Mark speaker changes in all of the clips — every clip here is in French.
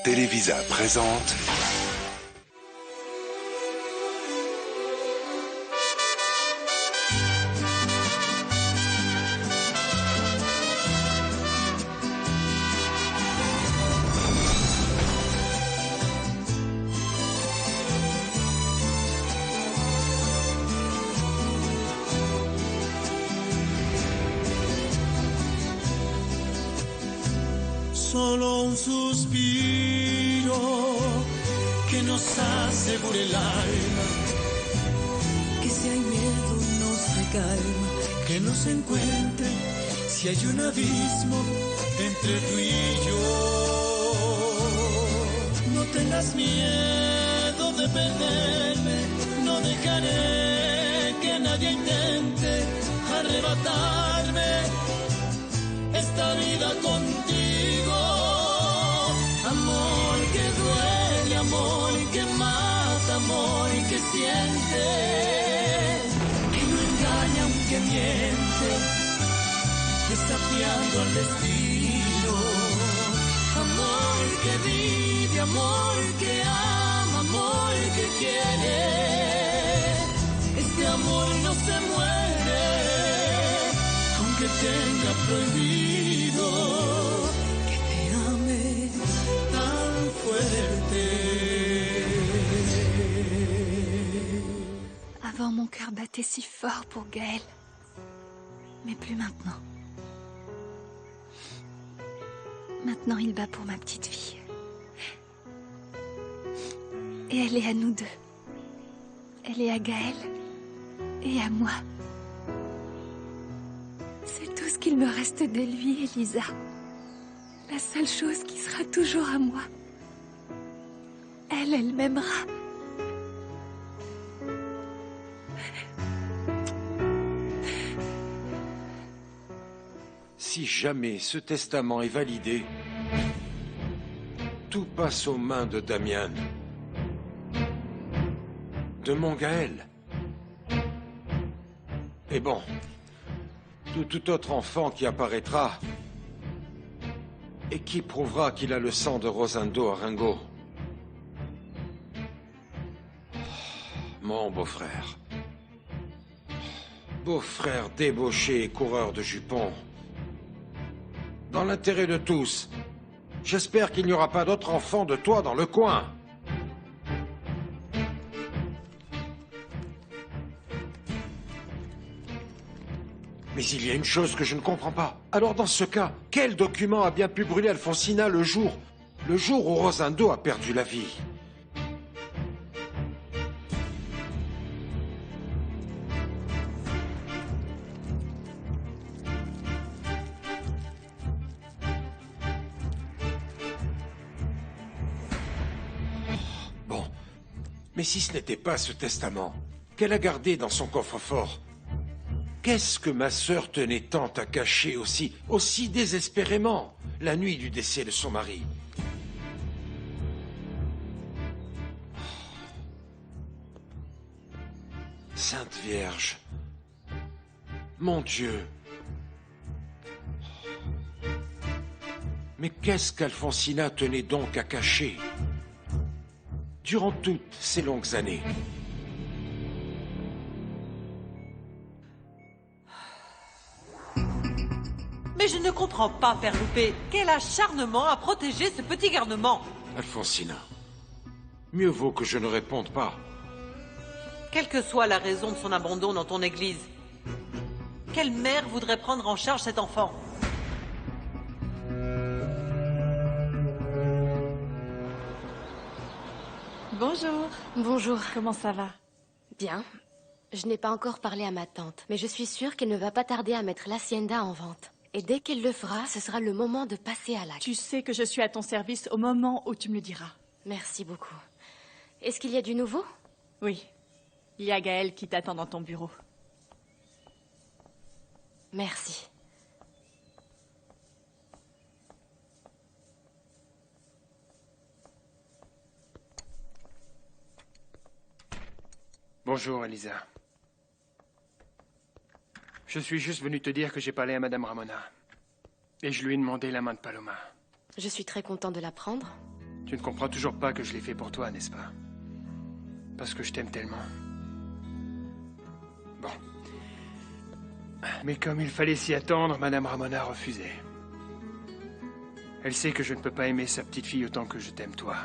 Speaker 1: Télévisa présente...
Speaker 2: Solo un suspiro que nos asegure el alma, que si hay miedo nos dé calma, que nos encuentre si hay un abismo entre tú y yo. No tengas miedo de perderme, no dejaré que nadie intente arrebatarme esta vida contigo. Amor que duele, amor que mata, amor que siente, que no engaña aunque miente, desafiando al destino. Amor que vive, amor que ama, amor que quiere. Este amor no se muere, aunque tenga prohibido que te ame tan fuerte.
Speaker 3: Avant, mon cœur battait si fort pour Gaël. Mais plus maintenant. Maintenant, il bat pour ma petite fille. Et elle est à nous deux. Elle est à Gaël et à moi. C'est tout ce qu'il me reste de lui, Elisa. La seule chose qui sera toujours à moi. Elle m'aimera.
Speaker 4: Si jamais ce testament est validé, tout passe aux mains de Damian. De mon Gaël. Et bon, de tout autre enfant qui apparaîtra et qui prouvera qu'il a le sang de Rosendo Arango. Mon beau-frère. Beau-frère débauché et coureur de jupons. Dans l'intérêt de tous, j'espère qu'il n'y aura pas d'autres enfants de toi dans le coin. Mais il y a une chose que je ne comprends pas. Alors dans ce cas, quel document a bien pu brûler Alfonsina le jour où Rosendo a perdu la vie? Bon, mais si ce n'était pas ce testament qu'elle a gardé dans son coffre-fort, qu'est-ce que ma sœur tenait tant à cacher aussi désespérément la nuit du décès de son mari? Sainte Vierge, mon Dieu, mais qu'est-ce qu'Alfonsina tenait donc à cacher durant toutes ces longues années?
Speaker 5: Mais je ne comprends pas, Père Loupé. Quel acharnement à protéger ce petit garnement.
Speaker 4: Alfonsina, mieux vaut que je ne réponde pas.
Speaker 5: Quelle que soit la raison de son abandon dans ton église, quelle mère voudrait prendre en charge cet enfant?
Speaker 6: Bonjour.
Speaker 7: Bonjour.
Speaker 6: Comment ça va?
Speaker 7: Bien. Je n'ai pas encore parlé à ma tante, mais je suis sûre qu'elle ne va pas tarder à mettre l'hacienda en vente. Et dès qu'elle le fera, ce sera le moment de passer à l'acte.
Speaker 6: Tu sais que je suis à ton service au moment où tu me le diras.
Speaker 7: Merci beaucoup. Est-ce qu'il y a du nouveau?
Speaker 6: Oui. Il y a Gaël qui t'attend dans ton bureau.
Speaker 7: Merci.
Speaker 8: Bonjour, Elisa. Je suis juste venu te dire que j'ai parlé à Madame Ramona. Et je lui ai demandé la main de Paloma.
Speaker 7: Je suis très content de l'apprendre.
Speaker 8: Tu ne comprends toujours pas que je l'ai fait pour toi, n'est-ce pas? Parce que je t'aime tellement. Bon. Mais comme il fallait s'y attendre, Madame Ramona a refusé. Elle sait que je ne peux pas aimer sa petite fille autant que je t'aime toi.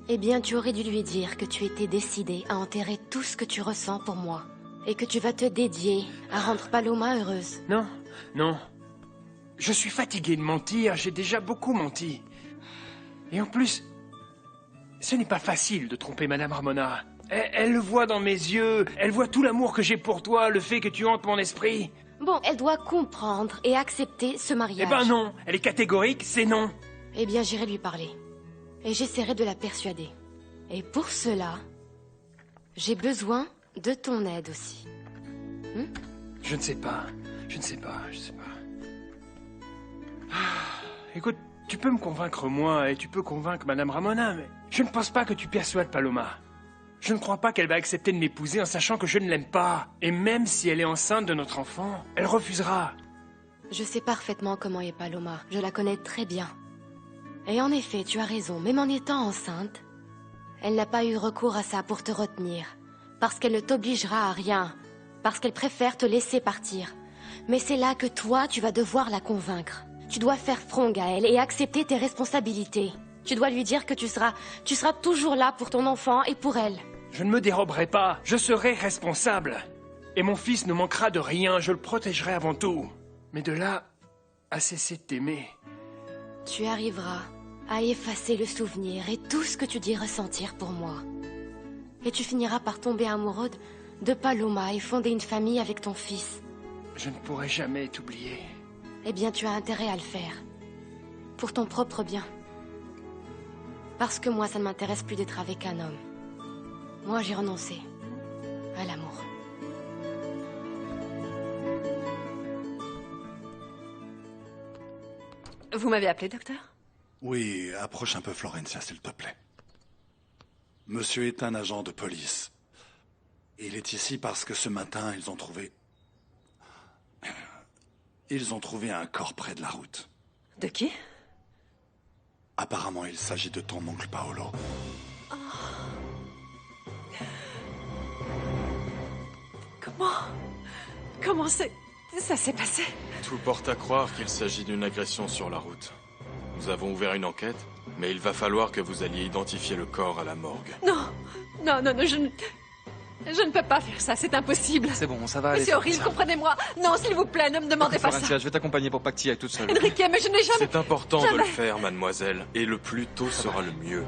Speaker 7: Eh bien, tu aurais dû lui dire que tu étais décidé à enterrer tout ce que tu ressens pour moi. Et que tu vas te dédier à rendre Paloma heureuse.
Speaker 8: Non, non. Je suis fatigué de mentir, j'ai déjà beaucoup menti. Et en plus, ce n'est pas facile de tromper Madame Ramona. Elle le voit dans mes yeux, elle voit tout l'amour que j'ai pour toi, le fait que tu hantes mon esprit.
Speaker 7: Bon, elle doit comprendre et accepter ce mariage.
Speaker 8: Eh ben non, elle est catégorique, c'est non.
Speaker 7: Eh bien, j'irai lui parler. Et j'essaierai de la persuader. Et pour cela, j'ai besoin de ton aide aussi.
Speaker 8: Je ne sais pas. Écoute, tu peux me convaincre moi et tu peux convaincre Madame Ramona, mais je ne pense pas que tu persuades Paloma. Je ne crois pas qu'elle va accepter de m'épouser en sachant que je ne l'aime pas. Et même si elle est enceinte de notre enfant, elle refusera.
Speaker 7: Je sais parfaitement comment est Paloma. Je la connais très bien. Et en effet, tu as raison. Même en étant enceinte, elle n'a pas eu recours à ça pour te retenir. Parce qu'elle ne t'obligera à rien. Parce qu'elle préfère te laisser partir. Mais c'est là que toi, tu vas devoir la convaincre. Tu dois faire front à elle et accepter tes responsabilités. Tu dois lui dire que tu seras toujours là pour ton enfant et pour elle.
Speaker 8: Je ne me déroberai pas. Je serai responsable. Et mon fils ne manquera de rien. Je le protégerai avant tout. Mais de là à cesser de t'aimer...
Speaker 7: Tu arriveras à effacer le souvenir et tout ce que tu dis ressentir pour moi. Et tu finiras par tomber amoureux de Paloma et fonder une famille avec ton fils.
Speaker 8: Je ne pourrai jamais t'oublier.
Speaker 7: Eh bien, tu as intérêt à le faire. Pour ton propre bien. Parce que moi, ça ne m'intéresse plus d'être avec un homme. Moi, j'ai renoncé à l'amour.
Speaker 6: Vous m'avez appelé, docteur?
Speaker 1: Oui, approche un peu Florencia, s'il te plaît. Monsieur est un agent de police. Il est ici parce que ce matin, ils ont trouvé un corps près de la route.
Speaker 6: De qui?
Speaker 1: Apparemment, il s'agit de ton oncle Paolo.
Speaker 6: Comment ça s'est passé?
Speaker 9: Tout porte à croire qu'il s'agit d'une agression sur la route. Nous avons ouvert une enquête, mais il va falloir que vous alliez identifier le corps à la morgue.
Speaker 6: Non, je ne peux pas faire ça, c'est impossible.
Speaker 10: C'est bon, ça va aller.
Speaker 6: Mais c'est horrible, comprenez-moi. Non, s'il vous plaît, ne me demandez pas
Speaker 10: Florencia,
Speaker 6: ça.
Speaker 10: je vais t'accompagner pour pas que tu y ailles toute seule.
Speaker 6: Enrique, mais je n'ai jamais...
Speaker 9: C'est important de le faire, mademoiselle, et le plus tôt sera le mieux.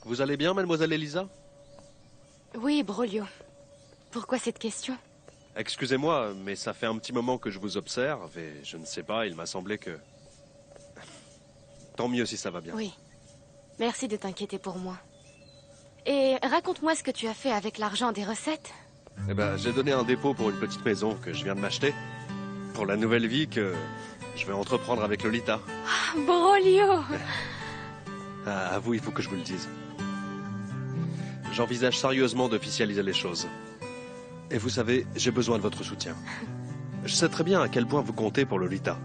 Speaker 11: Vous allez bien, mademoiselle Elisa?
Speaker 7: Oui, Broglio. Pourquoi cette question?
Speaker 11: Excusez-moi, mais ça fait un petit moment que je vous observe et je ne sais pas, il m'a semblé que... Tant mieux si ça va bien.
Speaker 7: Oui. Merci de t'inquiéter pour moi. Et raconte-moi ce que tu as fait avec l'argent des recettes.
Speaker 11: Eh ben, j'ai donné un dépôt pour une petite maison que je viens de m'acheter. Pour la nouvelle vie que je vais entreprendre avec Lolita.
Speaker 7: Ah, Broglio!
Speaker 11: Ah, à vous, il faut que je vous le dise. J'envisage sérieusement d'officialiser les choses. Et vous savez, j'ai besoin de votre soutien. Je sais très bien à quel point vous comptez pour Lolita.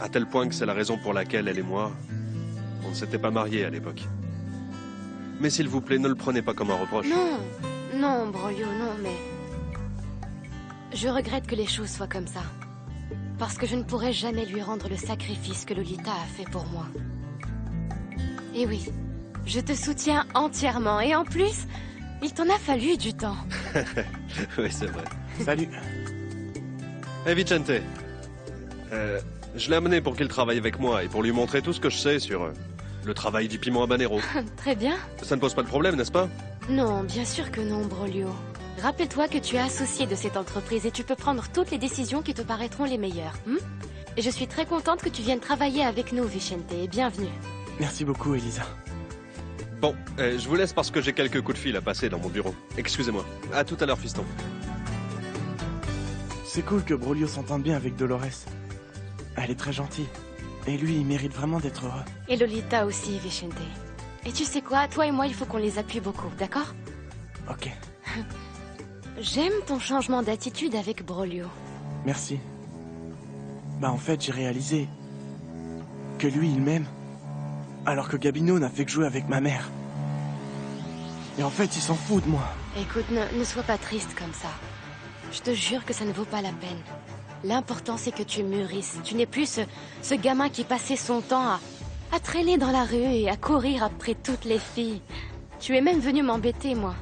Speaker 11: À tel point que c'est la raison pour laquelle elle et moi, on ne s'était pas mariés à l'époque. Mais s'il vous plaît, ne le prenez pas comme un reproche.
Speaker 7: Non, Broglio, non, mais... Je regrette que les choses soient comme ça. Parce que je ne pourrai jamais lui rendre le sacrifice que Lolita a fait pour moi. Et oui, je te soutiens entièrement. Et en plus, il t'en a fallu du temps.
Speaker 11: Oui, c'est vrai.
Speaker 8: Salut.
Speaker 11: Hey Vicente. Je l'ai amené pour qu'il travaille avec moi et pour lui montrer tout ce que je sais sur le travail du piment habanero.
Speaker 7: Très bien.
Speaker 11: Ça ne pose pas de problème, n'est-ce pas?
Speaker 7: Non, bien sûr que non, Broglio. Rappelle-toi que tu es associé de cette entreprise et tu peux prendre toutes les décisions qui te paraîtront les meilleures. Et je suis très contente que tu viennes travailler avec nous, Vicente. Et bienvenue.
Speaker 12: Merci beaucoup, Elisa.
Speaker 11: Bon, je vous laisse parce que j'ai quelques coups de fil à passer dans mon bureau. Excusez-moi. À tout à l'heure, fiston.
Speaker 12: C'est cool que Broglio s'entende bien avec Dolores. Elle est très gentille. Et lui, il mérite vraiment d'être heureux.
Speaker 7: Et Lolita aussi, Vicente. Et tu sais quoi, toi et moi, il faut qu'on les appuie beaucoup, d'accord?
Speaker 12: Ok.
Speaker 7: J'aime ton changement d'attitude avec Broglio.
Speaker 12: Merci. Bah en fait, j'ai réalisé que lui, il m'aime, alors que Gabino n'a fait que jouer avec ma mère. Et en fait, il s'en fout de moi.
Speaker 7: Écoute, ne sois pas triste comme ça. Je te jure que ça ne vaut pas la peine. L'important, c'est que tu mûrisses. Tu n'es plus ce gamin qui passait son temps à traîner dans la rue et à courir après toutes les filles. Tu es même venu m'embêter, moi.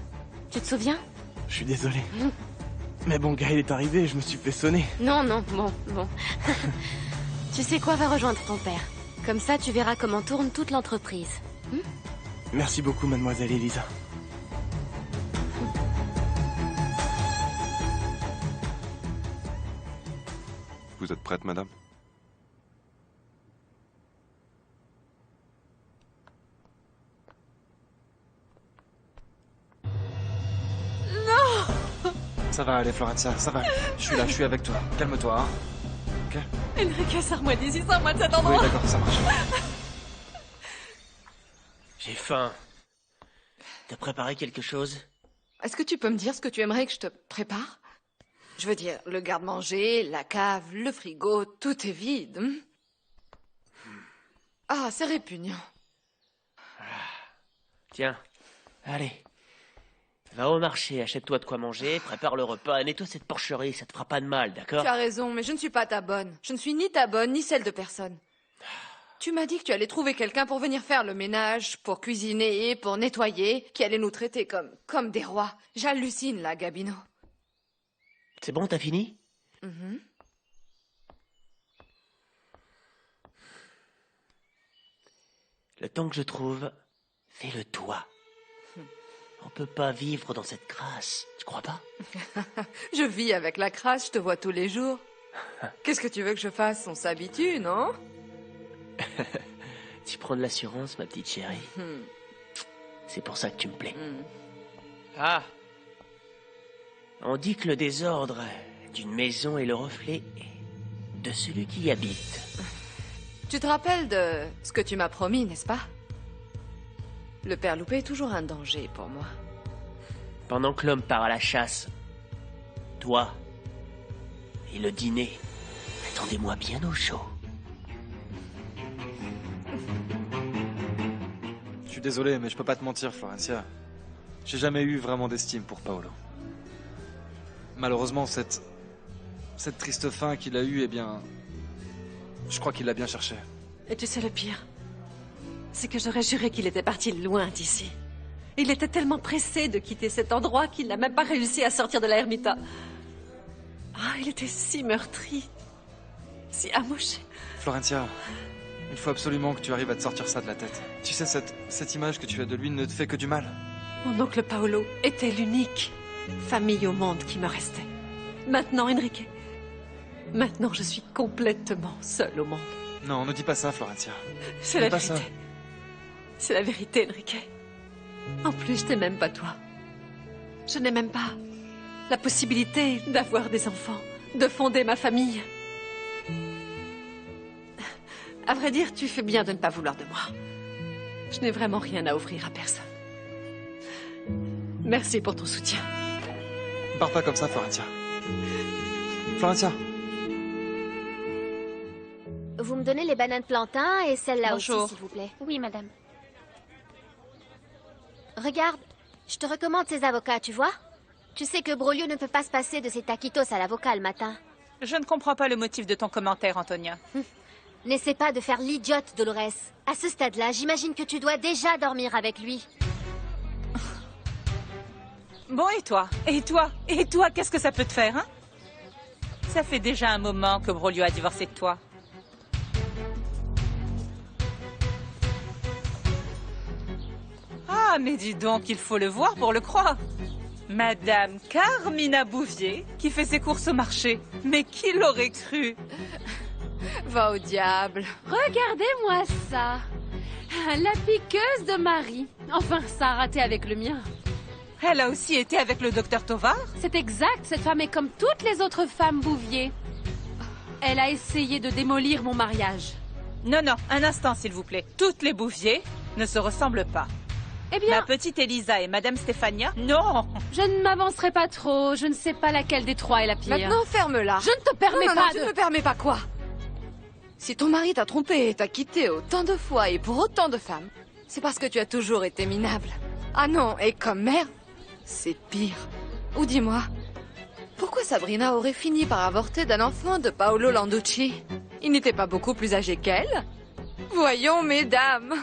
Speaker 7: Tu te souviens?
Speaker 12: Je suis désolé. Mais bon, Gaël est arrivé et je me suis fait sonner.
Speaker 7: Non, bon. Tu sais quoi, va rejoindre ton père. Comme ça, tu verras comment tourne toute l'entreprise.
Speaker 12: Merci beaucoup, mademoiselle Elisa.
Speaker 11: Vous êtes prête, madame?
Speaker 12: Ça va aller, Florencia, ça va. Je suis là, je suis avec toi. Calme-toi, hein. Ok?
Speaker 6: Enrique, sors-moi d'ici, sors-moi de cet endroit.
Speaker 12: Oui, d'accord, ça marche.
Speaker 10: J'ai faim. T'as préparé quelque chose?
Speaker 6: Est-ce que tu peux me dire ce que tu aimerais que je te prépare? Je veux dire, le garde-manger, la cave, le frigo, tout est vide. Ah, c'est répugnant.
Speaker 10: Tiens, allez. Va au marché, achète-toi de quoi manger, prépare le repas et nettoie cette porcherie, ça te fera pas de mal, d'accord?
Speaker 6: Tu as raison, mais je ne suis pas ta bonne. Je ne suis ni ta bonne, ni celle de personne. Tu m'as dit que tu allais trouver quelqu'un pour venir faire le ménage, pour cuisiner, pour nettoyer, qui allait nous traiter comme des rois. J'hallucine, là, Gabino.
Speaker 10: C'est bon, t'as fini? Le temps que je trouve, fais-le toi. On peut pas vivre dans cette crasse, tu crois pas?
Speaker 6: Je vis avec la crasse, je te vois tous les jours. Qu'est-ce que tu veux que je fasse? On s'habitue, non?
Speaker 10: Tu prends de l'assurance, ma petite chérie. C'est pour ça que tu me plais. Ah! On dit que le désordre d'une maison est le reflet de celui qui y habite.
Speaker 6: Tu te rappelles de ce que tu m'as promis, n'est-ce pas? Le père Loupé est toujours un danger pour moi.
Speaker 10: Pendant que l'homme part à la chasse, toi et le dîner, attendez-moi bien au chaud.
Speaker 13: Je suis désolé, mais je peux pas te mentir, Florencia. J'ai jamais eu vraiment d'estime pour Paolo. Malheureusement, cette triste fin qu'il a eue, eh bien... Je crois qu'il l'a bien cherché.
Speaker 5: Et tu sais le pire? C'est que j'aurais juré qu'il était parti loin d'ici. Il était tellement pressé de quitter cet endroit qu'il n'a même pas réussi à sortir de la ermita. Ah, il était si meurtri, si amoché.
Speaker 13: Florencia, il faut absolument que tu arrives à te sortir ça de la tête. Tu sais, cette image que tu as de lui ne te fait que du mal.
Speaker 5: Mon oncle Paolo était l'unique famille au monde qui me restait. Maintenant, Enrique, maintenant je suis complètement seule au monde.
Speaker 13: Non, ne dis pas ça, Florencia.
Speaker 5: C'est la vérité. C'est la vérité, Enrique. En plus, je t'aime même pas toi. Je n'ai même pas la possibilité d'avoir des enfants, de fonder ma famille. À vrai dire, tu fais bien de ne pas vouloir de moi. Je n'ai vraiment rien à offrir à personne. Merci pour ton soutien.
Speaker 13: Ne pars pas comme ça, Florencia. Florencia.
Speaker 7: Vous me donnez les bananes plantains et celle-là aussi,
Speaker 6: Bonjour.
Speaker 7: s'il vous plaît.
Speaker 3: Oui, madame.
Speaker 7: Regarde, je te recommande ces avocats, tu vois? Tu sais que Broglio ne peut pas se passer de ses taquitos à l'avocat le matin.
Speaker 14: Je ne comprends pas le motif de ton commentaire, Antonia.
Speaker 7: N'essaie pas de faire l'idiote, Dolores. À ce stade-là, j'imagine que tu dois déjà dormir avec lui.
Speaker 14: Bon, et toi? Et toi? Et toi, qu'est-ce que ça peut te faire, hein? Ça fait déjà un moment que Broglio a divorcé de toi. Ah, mais dis donc, il faut le voir pour le croire. Madame Carmina Bouvier, qui fait ses courses au marché. Mais qui l'aurait cru?
Speaker 6: Va au diable.
Speaker 3: Regardez-moi ça. La piqueuse de Marie. Enfin, ça a raté avec le mien.
Speaker 14: Elle a aussi été avec le docteur Tovar?
Speaker 3: C'est exact, cette femme est comme toutes les autres femmes Bouvier. Elle a essayé de démolir mon mariage.
Speaker 14: Non, non, un instant, s'il vous plaît. Toutes les Bouvier ne se ressemblent pas.
Speaker 3: Eh bien...
Speaker 14: Ma petite Elisa et Madame Stéphania? Non!
Speaker 3: Je ne m'avancerai pas trop. Je ne sais pas laquelle des trois est la pire.
Speaker 6: Maintenant, ferme-la.
Speaker 3: Je ne te permets
Speaker 6: non,
Speaker 3: pas
Speaker 6: tu ne me permets pas quoi? Si ton mari t'a trompé et t'a quitté autant de fois et pour autant de femmes, c'est parce que tu as toujours été minable. Ah non, et comme mère, c'est pire. Ou dis-moi, pourquoi Sabrina aurait fini par avorter d'un enfant de Paolo Landucci? Il n'était pas beaucoup plus âgé qu'elle? Voyons, mesdames.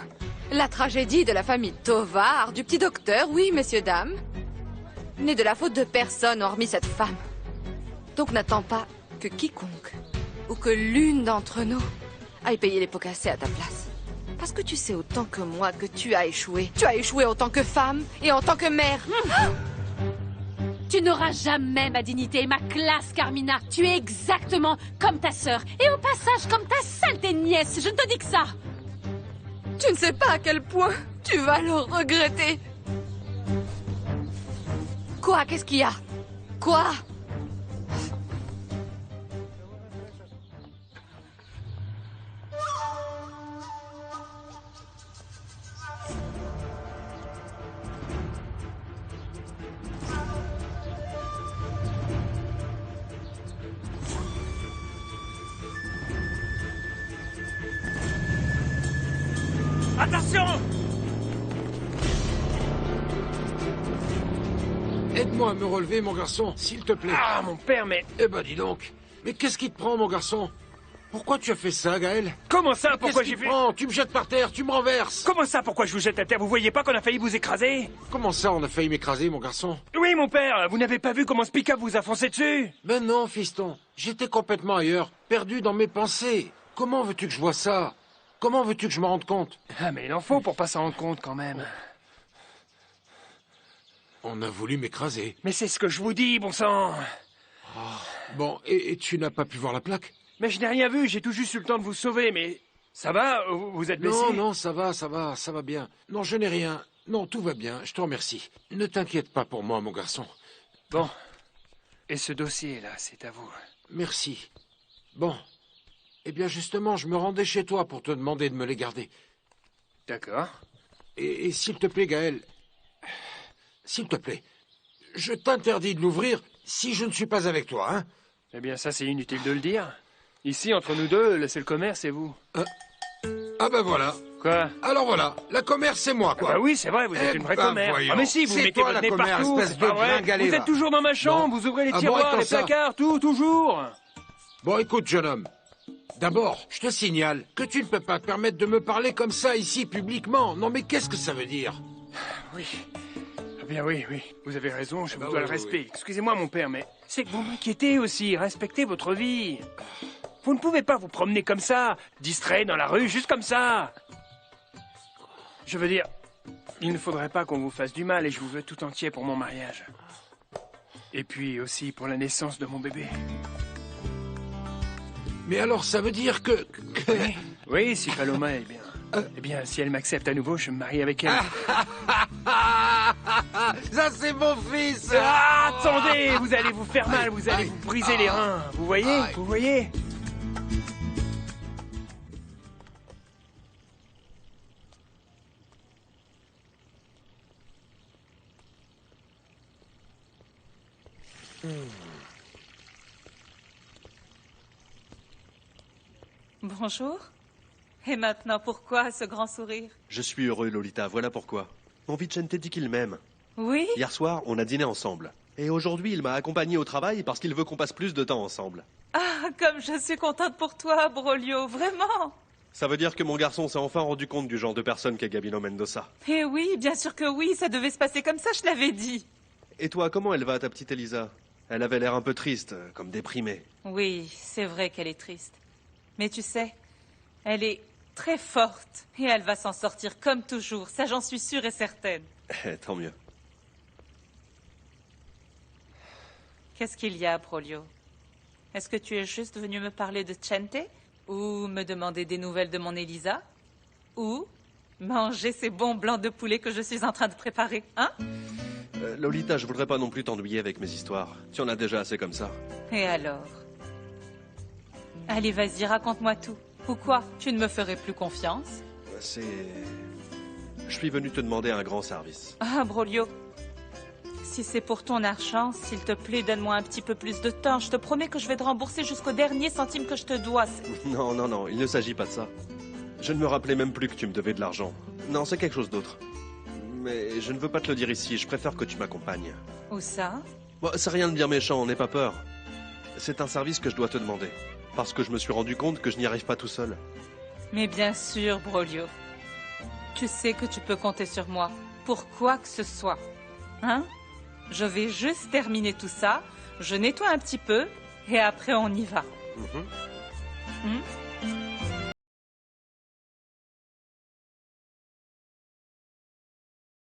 Speaker 6: La tragédie de la famille Tovar, du petit docteur, oui, messieurs, dames, n'est de la faute de personne hormis cette femme. Donc n'attends pas que quiconque, ou que l'une d'entre nous, aille payer les pots cassés à ta place. Parce que tu sais autant que moi que tu as échoué. Tu as échoué en tant que femme et en tant que mère.
Speaker 3: Tu n'auras jamais ma dignité et ma classe, Carmina. Tu es exactement comme ta sœur. Et au passage, comme ta saleté nièce. Je ne te dis que ça.
Speaker 6: Tu ne sais pas à quel point tu vas le regretter. Quoi? Qu'est-ce qu'il y a? Quoi?
Speaker 4: Attention! Aide-moi à me relever, mon garçon, s'il te plaît.
Speaker 8: Ah, mon père, mais...
Speaker 4: Eh ben, dis donc. Mais qu'est-ce qui te prend, mon garçon? Pourquoi tu as fait ça, Gaël?
Speaker 8: Comment ça? Pourquoi j'ai fait...
Speaker 4: Tu me jettes par terre, tu me renverses.
Speaker 8: Comment ça? Pourquoi je vous jette à terre? Vous voyez pas qu'on a failli vous écraser?
Speaker 4: Comment ça, on a failli m'écraser, mon garçon?
Speaker 8: Oui, mon père, vous n'avez pas vu comment ce pick-up vous a foncé dessus?
Speaker 4: Ben non, fiston. J'étais complètement ailleurs, perdu dans mes pensées. Comment veux-tu que je vois ça? Comment veux-tu que je me rende compte?
Speaker 8: Ah, mais il en faut pour pas s'en rendre compte, quand même.
Speaker 4: On a voulu m'écraser.
Speaker 8: Mais c'est ce que je vous dis, bon sang.
Speaker 4: Oh. Bon, et tu n'as pas pu voir la plaque?
Speaker 8: Mais je n'ai rien vu, j'ai tout juste eu le temps de vous sauver, mais... Ça va? Vous êtes blessé?
Speaker 4: Non, ça va bien. Non, je n'ai rien. Non, tout va bien, je te remercie. Ne t'inquiète pas pour moi, mon garçon.
Speaker 8: Bon. Et ce dossier-là, c'est à vous.
Speaker 4: Merci. Bon. Eh bien, justement, je me rendais chez toi pour te demander de me les garder.
Speaker 8: D'accord.
Speaker 4: Et s'il te plaît, Gaël... S'il te plaît, je t'interdis de l'ouvrir si je ne suis pas avec toi, hein?
Speaker 8: Eh bien, ça, c'est inutile de le dire. Ici, entre nous deux, le seul commerce, c'est vous.
Speaker 4: Ah ben voilà.
Speaker 8: Quoi?
Speaker 4: Alors voilà, la commerce, c'est moi, quoi.
Speaker 8: Ah bah oui, c'est vrai, vous êtes une vraie commère.
Speaker 4: Voyons.
Speaker 8: Ah mais si, vous
Speaker 4: C'est
Speaker 8: mettez
Speaker 4: toi,
Speaker 8: votre
Speaker 4: la
Speaker 8: nez
Speaker 4: commère,
Speaker 8: partout,
Speaker 4: espèce
Speaker 8: c'est pas
Speaker 4: de
Speaker 8: vrai.
Speaker 4: gringalet,
Speaker 8: Vous
Speaker 4: va.
Speaker 8: êtes toujours dans ma chambre, vous ouvrez les
Speaker 4: Ah bon,
Speaker 8: tiroirs,
Speaker 4: attends
Speaker 8: les
Speaker 4: ça.
Speaker 8: placards, toujours.
Speaker 4: Bon, écoute, jeune homme. D'abord, je te signale que tu ne peux pas te permettre de me parler comme ça ici, publiquement. Non, mais qu'est-ce que ça veut dire?
Speaker 8: Oui. Ah bien oui, vous avez raison, je vous dois le respect.
Speaker 4: Oui.
Speaker 8: Excusez-moi, mon père, mais c'est que vous m'inquiétez aussi, respectez votre vie. Vous ne pouvez pas vous promener comme ça, distrait dans la rue, juste comme ça. Je veux dire, il ne faudrait pas qu'on vous fasse du mal et je vous veux tout entier pour mon mariage. Et puis aussi pour la naissance de mon bébé.
Speaker 4: Mais alors, ça veut dire que...
Speaker 8: Oui, si Paloma est bien... Eh bien, si elle m'accepte à nouveau, je me marie avec elle.
Speaker 4: Ça, c'est mon fils!
Speaker 8: Ah, attendez, vous allez vous faire mal, vous allez vous briser les reins. Vous voyez? Vous voyez?
Speaker 14: Bonjour. Et maintenant, pourquoi ce grand sourire?
Speaker 11: Je suis heureux, Lolita, voilà pourquoi. Mon Vicente dit qu'il m'aime.
Speaker 14: Oui?
Speaker 11: Hier soir, on a dîné ensemble. Et aujourd'hui, il m'a accompagné au travail parce qu'il veut qu'on passe plus de temps ensemble.
Speaker 14: Ah, comme je suis contente pour toi, Brolio, vraiment.
Speaker 11: Ça veut dire que mon garçon s'est enfin rendu compte du genre de personne qu'est Gabino Mendoza.
Speaker 14: Eh oui, bien sûr que oui, ça devait se passer comme ça, je l'avais dit.
Speaker 11: Et toi, comment elle va, ta petite Elisa? Elle avait l'air un peu triste, comme déprimée.
Speaker 14: Oui, c'est vrai qu'elle est triste. Mais tu sais, elle est très forte. Et elle va s'en sortir comme toujours, ça j'en suis sûre et certaine.
Speaker 11: Tant mieux.
Speaker 14: Qu'est-ce qu'il y a, Brolio? Est-ce que tu es juste venu me parler de Cente? Ou me demander des nouvelles de mon Elisa? Ou manger ces bons blancs de poulet que je suis en train de préparer, hein?
Speaker 11: Lolita, je voudrais pas non plus t'ennuyer avec mes histoires. Tu en as déjà assez comme ça.
Speaker 14: Et alors? Allez, vas-y, raconte-moi tout. Ou quoi? Tu ne me ferais plus confiance?
Speaker 11: C'est... je suis venu te demander un grand service.
Speaker 14: Ah, Brolio. Si c'est pour ton argent, s'il te plaît, donne-moi un petit peu plus de temps. Je te promets que je vais te rembourser jusqu'au dernier centime que je te dois.
Speaker 11: Non, non, non, il ne s'agit pas de ça. Je ne me rappelais même plus que tu me devais de l'argent. Non, c'est quelque chose d'autre. Mais je ne veux pas te le dire ici, je préfère que tu m'accompagnes.
Speaker 14: Où ça?
Speaker 11: Bon, c'est rien de bien méchant, n'aie pas peur. C'est un service que je dois te demander. Parce que je me suis rendu compte que je n'y arrive pas tout seul.
Speaker 14: Mais bien sûr, Brolio. Tu sais que tu peux compter sur moi. Pour quoi que ce soit. Hein? Je vais juste terminer tout ça, je nettoie un petit peu, et après on y va.